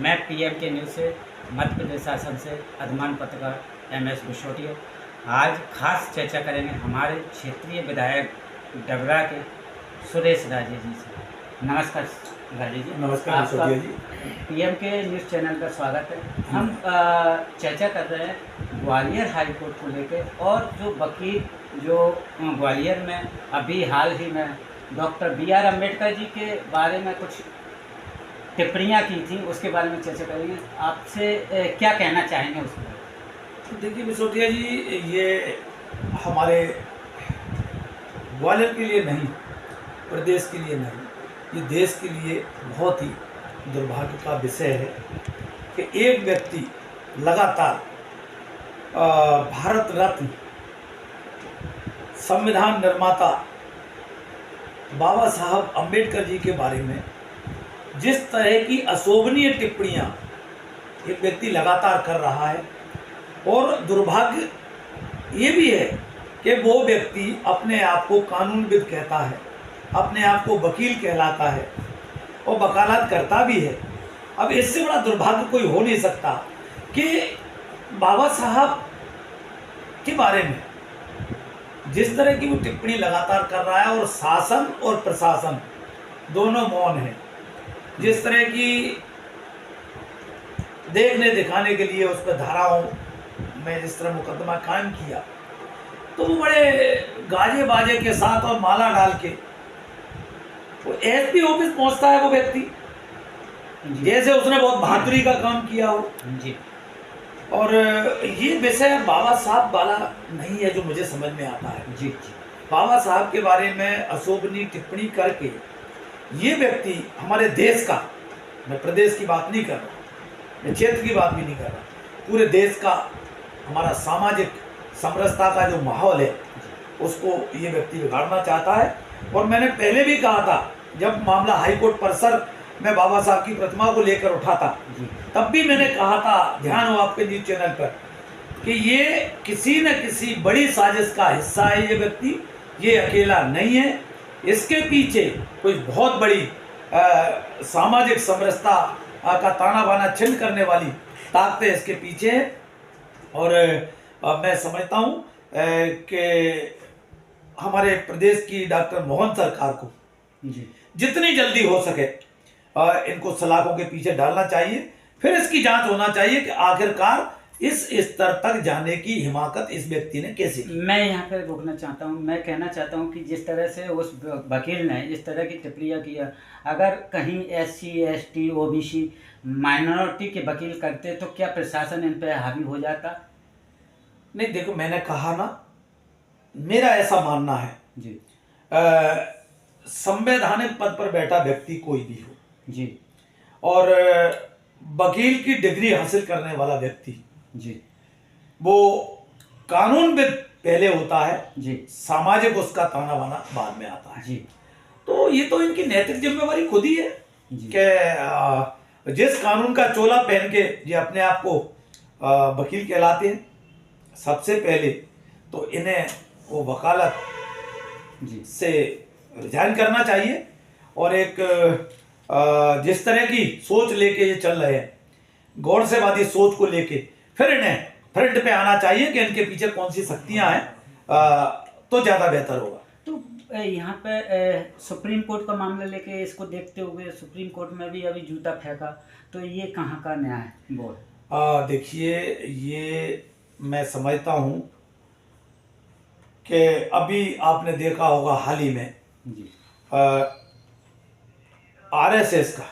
मैं पीएम के न्यूज़ से मध्य प्रदेश शासन से अधिमान पत्रकार एमएस बिशोटिया। आज खास चर्चा करेंगे हमारे क्षेत्रीय विधायक डबरा के सुरेश राजे जी से। नमस्कार राजे जी। नमस्कार बिशोटिया जी। पीएम के न्यूज़ चैनल का स्वागत है। हम चर्चा कर रहे हैं ग्वालियर हाई कोर्ट को लेकर, और जो वकील जो ग्वालियर में अभी हाल ही में डॉक्टर BR अम्बेडकर जी के बारे में कुछ टिप्पणियाँ की थी, उसके बारे में चर्चा करेंगे। आपसे क्या कहना चाहेंगे उसके बारे में? तो देखिए बिशोटिया जी, ये हमारे ग्वालियर के लिए नहीं, प्रदेश के लिए नहीं, ये देश के लिए बहुत ही दुर्भाग्य का विषय है कि एक व्यक्ति लगातार भारत रत्न संविधान निर्माता बाबा साहब अम्बेडकर जी के बारे में जिस तरह की अशोभनीय टिप्पणियां एक व्यक्ति लगातार कर रहा है, और दुर्भाग्य ये भी है कि वो व्यक्ति अपने आप को कानूनविद कहता है, अपने आप को वकील कहलाता है और वकालत करता भी है। अब इससे बड़ा दुर्भाग्य कोई हो नहीं सकता कि बाबा साहब के बारे में जिस तरह की वो टिप्पणी लगातार कर रहा है, और शासन और प्रशासन दोनों मौन है। जिस तरह की देखने दिखाने के लिए उस पर धाराओं में जिस तरह मुकदमा कायम किया, तो वो बड़े गाजे बाजे के साथ और माला डाल के वो एसपी ऑफिस पहुंचता है वो व्यक्ति, जैसे उसने बहुत बहादुरी का काम किया हो जी। और ये विषय बाबा साहब वाला नहीं है जो मुझे समझ में आता है। जी। बाबा साहब के बारे में अशोभनीय टिप्पणी करके ये व्यक्ति हमारे देश का, मैं प्रदेश की बात नहीं कर रहा, मैं क्षेत्र की बात भी नहीं कर रहा, पूरे देश का हमारा सामाजिक समरसता का जो माहौल है उसको ये व्यक्ति बिगाड़ना चाहता है। और मैंने पहले भी कहा था, जब मामला हाईकोर्ट परिसर में बाबा साहब की प्रतिमा को लेकर उठा था, तब भी मैंने कहा था, ध्यान हो आपके न्यूज चैनल पर, कि ये किसी न किसी बड़ी साजिश का हिस्सा है। ये व्यक्ति ये अकेला नहीं है, इसके पीछे कोई बहुत बड़ी सामाजिक समरसता का ताना बाना छिन्न करने वाली ताकतें इसके पीछे है। और मैं समझता हूँ कि हमारे प्रदेश की डॉक्टर मोहन सरकार को जितनी जल्दी हो सके इनको सलाखों के पीछे डालना चाहिए। फिर इसकी जांच होना चाहिए कि आखिरकार इस स्तर तक जाने की हिमाकत इस व्यक्ति ने कैसे की। मैं यहाँ पे रोकना चाहता हूँ। मैं कहना चाहता हूँ कि जिस तरह से उस वकील ने इस तरह की टिप्पणियाँ किया, अगर कहीं SC ST OBC माइनॉरिटी के वकील करते तो क्या प्रशासन इन पर हावी हो जाता? नहीं, देखो मैंने कहा ना, मेरा ऐसा मानना है जी। संवैधानिक पद पर बैठा व्यक्ति कोई भी हो जी, और वकील की डिग्री हासिल करने वाला व्यक्ति जी, वो कानूनविद पहले होता है जी, सामाजिक उसका ताना बाना बाद में आता है जी। तो ये तो इनकी नैतिक जिम्मेवारी खुद ही है जी। कि जिस कानून का चोला पहन के ये अपने आप को वकील कहलाते हैं, सबसे पहले तो इन्हें वो वकालत से रिजाइन करना चाहिए। और एक जिस तरह की सोच लेके ये चल रहे हैं, गौरसेवादी सोच को लेके, फिर इन्हें फ्रंट पे आना चाहिए कि इनके पीछे कौन सी शक्तियां हैं, तो ज़्यादा बेहतर होगा। तो यहाँ पे सुप्रीम कोर्ट का मामला लेके इसको देखते हुए सुप्रीम कोर्ट में भी अभी जूता फेंका, तो ये कहाँ का न्याय बोल? देखिए, ये मैं समझता हूँ कि अभी आपने देखा होगा हाल ही में RSS का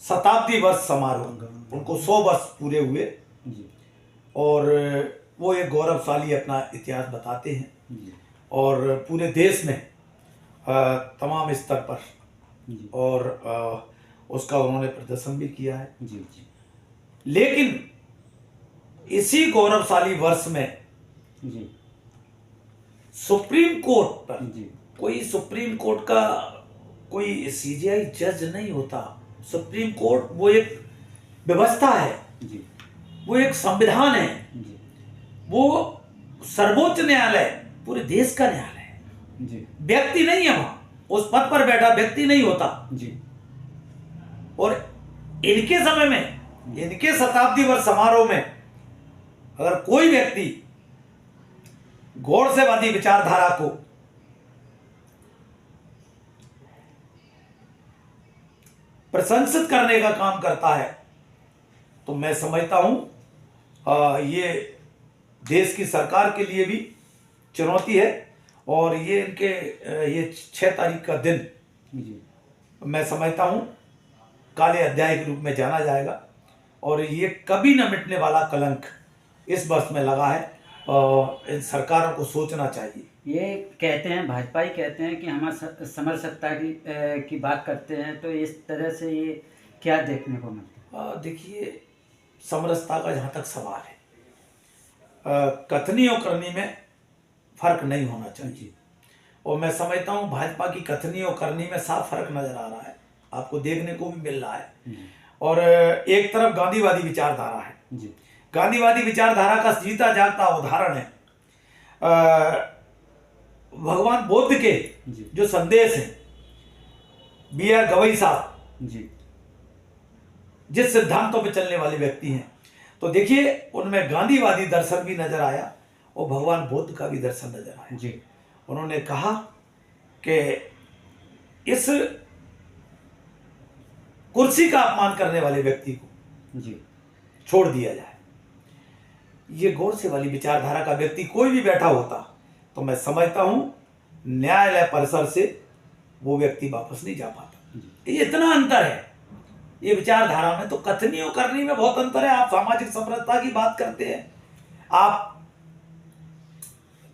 शताब्दी वर्ष समारोह, उनको 100 वर्ष पूरे हुए और वो एक गौरवशाली अपना इतिहास बताते हैं और पूरे देश में तमाम स्तर पर और उसका उन्होंने प्रदर्शन भी किया है। लेकिन इसी गौरवशाली वर्ष में सुप्रीम कोर्ट पर कोई सुप्रीम कोर्ट का कोई CJI जज नहीं होता। सुप्रीम कोर्ट वो एक व्यवस्था है, वो एक संविधान है, वो सर्वोच्च न्यायालय, पूरे देश का न्यायालय है। व्यक्ति नहीं है वहां, उस पद पर बैठा व्यक्ति नहीं होता। और इनके समय में, इनके शताब्दी वर्ष समारोह में अगर कोई व्यक्ति गोडसेवादी विचारधारा को प्रशंसित करने का काम करता है तो मैं समझता हूं ये देश की सरकार के लिए भी चुनौती है। और ये इनके ये 6 तारीख का दिन जी मैं समझता हूं काले अध्याय के रूप में जाना जाएगा और ये कभी न मिटने वाला कलंक इस वर्ष में लगा है और इन सरकारों को सोचना चाहिए। ये कहते हैं, भाजपा ही कहते हैं कि हम समरसत्ता की बात करते हैं, तो इस तरह से ये क्या देखने को मिलता है? देखिए, समरसता का जहाँ तक सवाल है, कथनी और करनी में फर्क नहीं होना चाहिए और मैं समझता हूँ भाजपा की कथनी और करनी में साफ फर्क नजर आ रहा है, आपको देखने को भी मिल रहा है। और एक तरफ गांधीवादी विचारधारा है जी। गांधीवादी विचारधारा का जीता जागता उदाहरण है भगवान बुद्ध के जो संदेश हैं, B.R. गवई साहब जी जिस सिद्धांतों पे चलने वाले व्यक्ति हैं, तो देखिए उनमें गांधीवादी दर्शन भी नजर आया और भगवान बुद्ध का भी दर्शन नजर आया जी। उन्होंने कहा कि इस कुर्सी का अपमान करने वाले व्यक्ति को जी छोड़ दिया जाए। ये गोडसे वाली विचारधारा का व्यक्ति कोई भी बैठा होता तो मैं समझता हूं न्यायालय परिसर से वो व्यक्ति वापस नहीं जा पाता। ये इतना अंतर है ये विचारधारा में। तो कथनी और करनी में बहुत अंतर है। आप सामाजिक समरसता की बात करते हैं, आप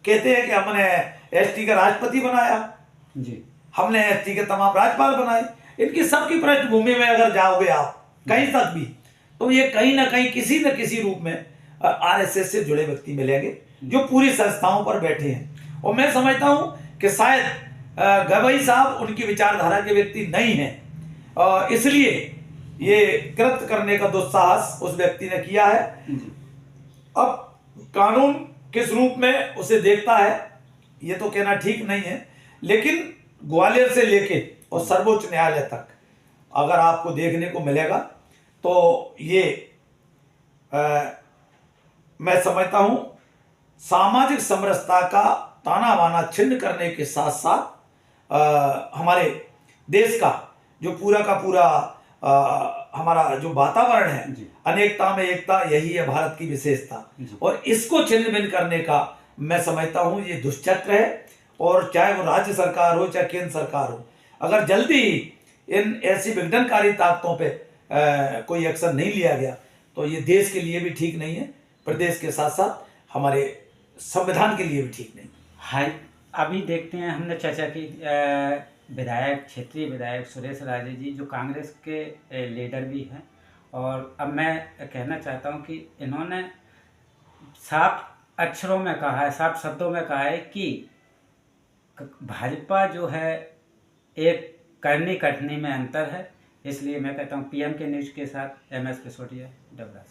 कहते हैं कि हमने एसटी का राष्ट्रपति बनाया जी, हमने एसटी के तमाम राज्यपाल बनाए। इनकी सबकी पृष्ठभूमि में अगर जाओगे आप कहीं तक भी, तो ये कहीं ना कहीं किसी न किसी रूप में आरएसएस से जुड़े व्यक्ति मिलेंगे जो पूरी संस्थाओं पर बैठे हैं। और मैं समझता हूं कि शायद गवई साहब उनकी विचारधारा के व्यक्ति नहीं हैं, इसलिए ये कृत्य करने का दुस्साहस उस व्यक्ति ने किया है। अब कानून किस रूप में उसे देखता है ये तो कहना ठीक नहीं है, लेकिन ग्वालियर से लेके और सर्वोच्च न्यायालय तक अगर आपको देखने को मिलेगा तो ये मैं समझता हूं सामाजिक समरसता का ताना बाना छिन्न करने के साथ साथ हमारे देश का जो पूरा का पूरा हमारा जो वातावरण है, अनेकता में एकता, यही है भारत की विशेषता। और इसको छिन्न भिन्न करने का मैं समझता हूं ये दुष्चक्र है। और चाहे वो राज्य सरकार हो चाहे केंद्र सरकार हो, अगर जल्दी ही इन ऐसी विघटनकारी ताकतों पे कोई एक्शन नहीं लिया गया तो ये देश के लिए भी ठीक नहीं है, प्रदेश के साथ साथ हमारे संविधान के लिए भी ठीक नहीं। हाई अभी देखते हैं, हमने चर्चा की विधायक, क्षेत्रीय विधायक सुरेश राजे जी जो कांग्रेस के लीडर भी हैं, और अब मैं कहना चाहता हूं कि इन्होंने साफ अक्षरों में कहा है, साफ शब्दों में कहा है कि भाजपा जो है एक करनी कटनी में अंतर है। इसलिए मैं कहता हूं PM के न्यूज़ के साथ MS सिसोदिया, डबरा।